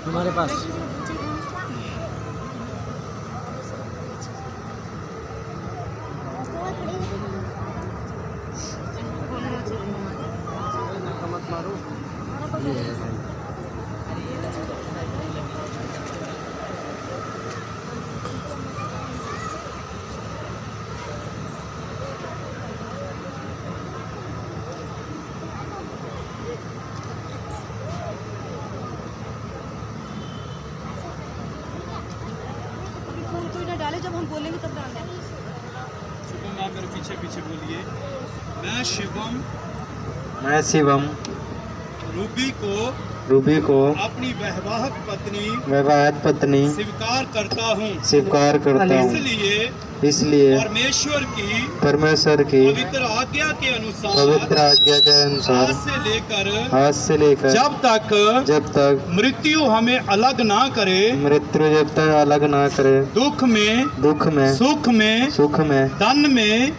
तुम्हारे पास मत मारो। डाले जब हम बोलेंगे तब डालना है। शुभम आप मेरे पीछे पीछे बोलिए। मैं शिवम रूबी को अपनी वैवाहिक पत्नी स्वीकार करता हूँ इसलिए परमेश्वर की पवित्र आज्ञा के अनुसार आज से लेकर जब तक मृत्यु हमें अलग ना करे दुख में सुख में धन में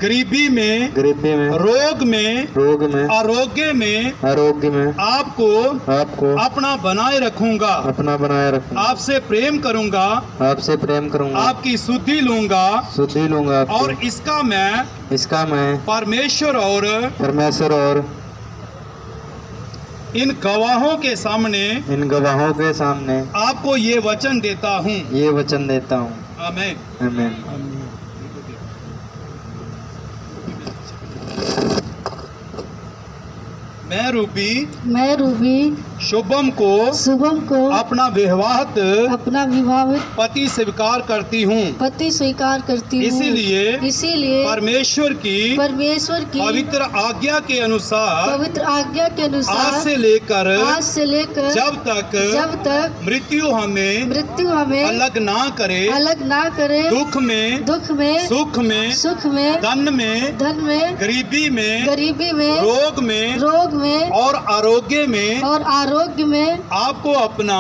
गरीबी में रोग में आरोग्य में आपको अपना बनाए रखूंगा आपसे प्रेम करूंगा आपकी शुद्धि लूंगा और इसका मैं परमेश्वर और इन गवाहों के सामने आपको ये वचन देता हूँ। आमीन। मैं रूबी शुभम को अपना विवाहित पति स्वीकार करती हूँ इसीलिए परमेश्वर की पवित्र आज्ञा के अनुसार आज से लेकर जब तक मृत्यु हमें अलग ना करे दुख में सुख में धन में गरीबी में रोग में और आरोग्य में आपको अपना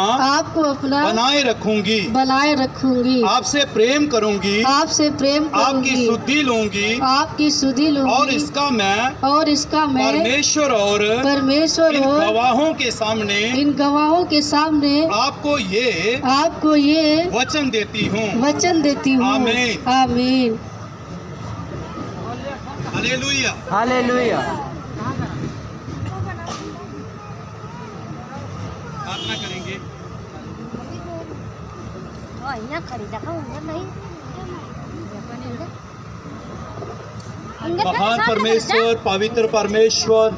बनाए रखूंगी आपसे प्रेम करूंगी आपकी शुद्धि लूंगी और इसका मैं परमेश्वर और इन गवाहों के सामने आपको ये वचन देती हूँ। आमीन। हालेलुया। प्रार्थना करेंगे। महान परमेश्वर, पवित्र परमेश्वर,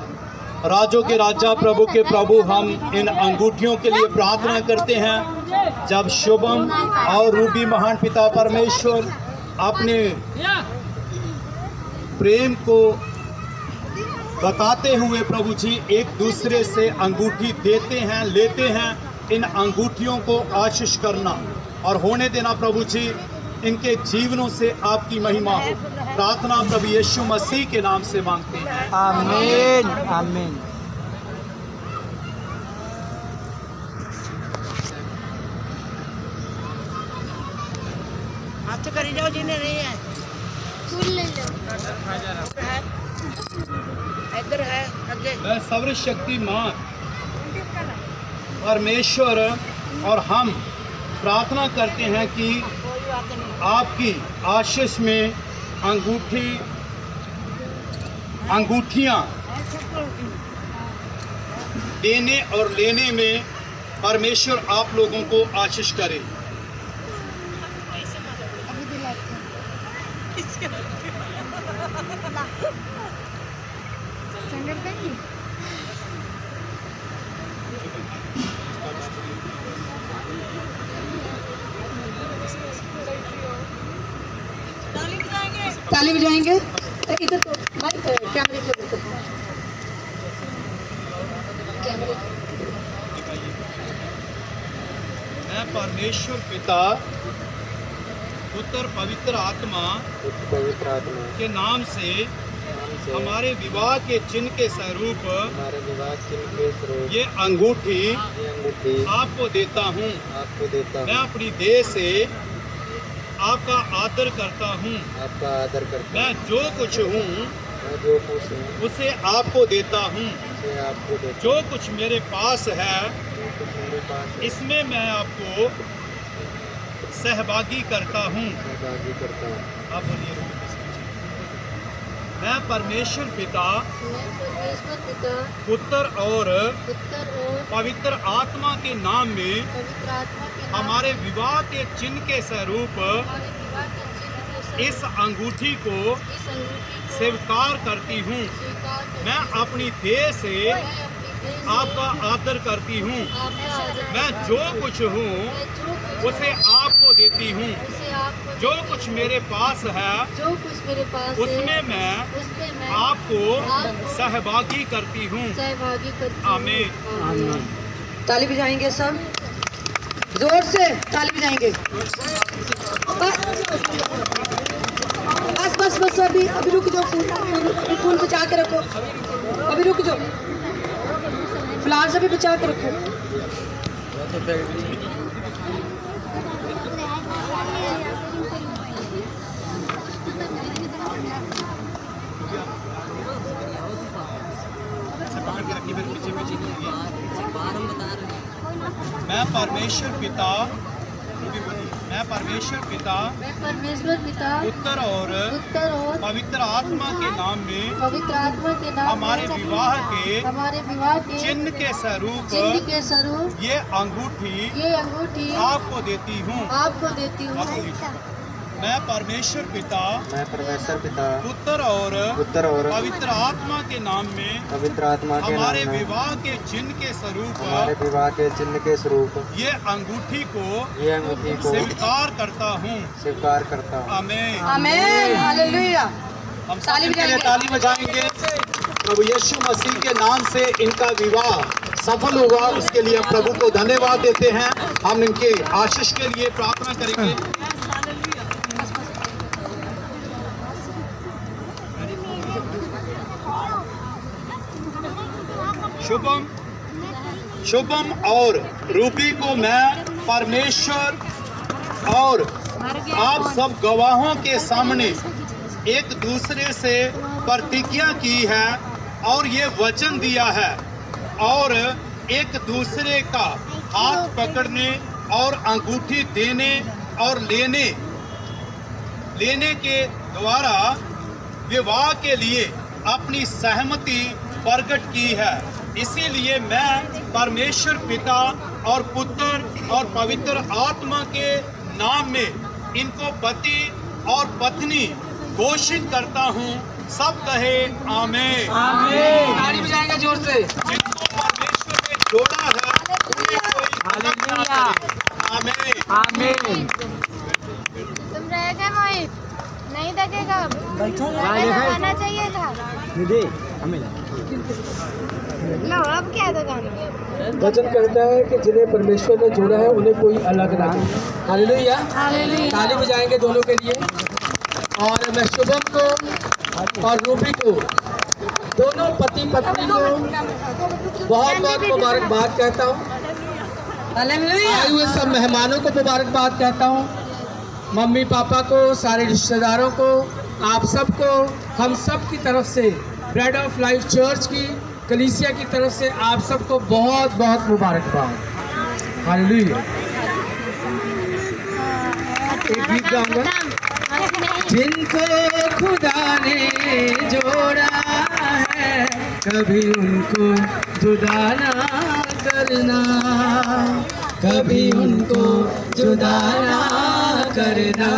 राजों के राजा, प्रभु के प्रभु, हम इन अंगूठियों के लिए प्रार्थना करते हैं। जब शुभम और रूबी महान पिता परमेश्वर अपने प्रेम को बताते हुए प्रभु जी एक दूसरे से अंगूठी लेते हैं, इन अंगूठियों को आशीष करना और होने देना प्रभु जी, इनके जीवनों से आपकी महिमा हो। प्रार्थना प्रभु यीशु मसीह के नाम से मांगते हैं। आमीन। आमीन। हाथ तो करी जाओ जिन्हें नहीं है, फूल ले लो। इधर है आगे। मैं सर्वशक्तिमान परमेश्वर और हम प्रार्थना करते हैं कि आपकी आशीष में अंगूठियाँ देने और लेने में परमेश्वर आप लोगों को आशीष करे। ताली बजाएंगे। इधर तो कैमरे के मैं परमेश्वर पिता, पुत्र, पवित्र आत्मा के नाम से हमारे विवाह के चिन्ह के स्वरूप ये अंगूठी आपको देता हूँ। मैं अपनी देह से आपका आदर करता हूँ। मैं जो कुछ हूँ जो कुछ है उसे आपको देता हूँ। उसे आपको देता जो कुछ मेरे पास है हूँ, कुछ मेरे पास है, इसमें मैं आपको सहभागी करता हूँ। सहभागी करता हूँ। आप बोलिए। मैं परमेश्वर पिता, मैं परमेश्वर पिता, पुत्र और पुत्र और पवित्र आत्मा के नाम में पवित्र आत्मा के नाम हमारे विवाह के चिन्ह के स्वरूप हमारे विवाह के चिन्ह के साथ इस अंगूठी को इस अंगूठी को स्वीकार करती हूँ। स्वीकार करती मैं अपनी देह से हूँ। मैं अपनी देह से आपका आदर करती हूँ। आपका आदर मैं करती जो हूँ। कुछ हूँ मैं जो कुछ उसे आपको देती हूँ। उसे आपको जो देती कुछ हूँ। मेरे पास है जो कुछ मेरे पास उसमें है मैं उसमें मैं आपको सहभागी करती हूँ। सहभागी करती हूँ। आमीन। आमीन। ताली बजाएंगे सब, जोर से ताली बजाएंगे। बस बस बस, अभी रुक जाओ, अभी फूल बचा के रखो, अभी रुक जाओ, फ्लावर्स अभी बचा के रखो। मैं परमेश्वर पिता, मैं परमेश्वर पिता, मैं परमेश्वर पिता, पुत्र और पुत्र और पवित्र आत्मा के नाम में पवित्र आत्मा के नाम हमारे में विवाह के हमारे विवाह के चिन्ह के स्वरूप चिन्ह के स्वरूप ये अंगूठी ये अंगूठी आपको देती हूँ। आपको देती हूँ। मैं परमेश्वर पिता, मैं परमेश्वर पिता, पुत्र और पुत्र और पवित्र आत्मा के नाम में पवित्र आत्मा के हमारे नाम में विवाह के चिन्ह के स्वरूप हमारे विवाह के चिन्ह के स्वरूप ये अंगूठी को ये अंगूठी को स्वीकार करता हूँ। स्वीकार करता हूँ। आमीन। आमीन, हालेलुया। हम सब ताली इनके लिए बजाएंगे। ताली बजाएंगे। प्रभु यीशु मसीह के नाम से इनका विवाह सफल हुआ, उसके लिए हम प्रभु को धन्यवाद देते हैं। हम इनके आशीष के लिए प्रार्थना करेंगे। शुभम, शुभम और रूबी को मैं परमेश्वर और आप सब गवाहों के सामने एक दूसरे से प्रतिज्ञा की है और ये वचन दिया है और एक दूसरे का हाथ पकड़ने और अंगूठी देने और लेने के द्वारा विवाह के लिए अपनी सहमति प्रकट की है। इसीलिए मैं परमेश्वर पिता और पुत्र और पवित्र आत्मा के नाम में इनको पति और पत्नी घोषित करता हूँ। सब कहे आमीन। आमीन। ताली बजाएंगे जोर से। जिनको परमेश्वर ने जोड़ा है उन्हें कोई अलग ना करे। आमीन। आमीन। तुम रहेगा मोहित, नहीं देखेगा अब। आना चाहिए था। दीदी हमें लो अब क्या दुकान में। वचन कहता है कि जिन्हें परमेश्वर ने जोड़ा है उन्हें कोई अलग ना करे। हालेलुया। ताली बजाएंगे दोनों के लिए। और मैं शुभम को और रूबी को, दोनों पति पत्नी को बहुत बहुत मुबारकबाद कहता हूँ। आए हुए सब मेहमानों को मुबारकबाद कहता हूँ। मम्मी पापा को, सारे रिश्तेदारों को, आप सबको, हम सब की तरफ से, ब्रेड ऑफ लाइफ चर्च की, कलीसिया की तरफ से आप सबको बहुत बहुत मुबारकबाद। हालेलुया। एक गीत गाऊंगा। जिनको खुदा ने जोड़ा है कभी उनको जुदा ना करना, कभी उनको जुदा ना करना।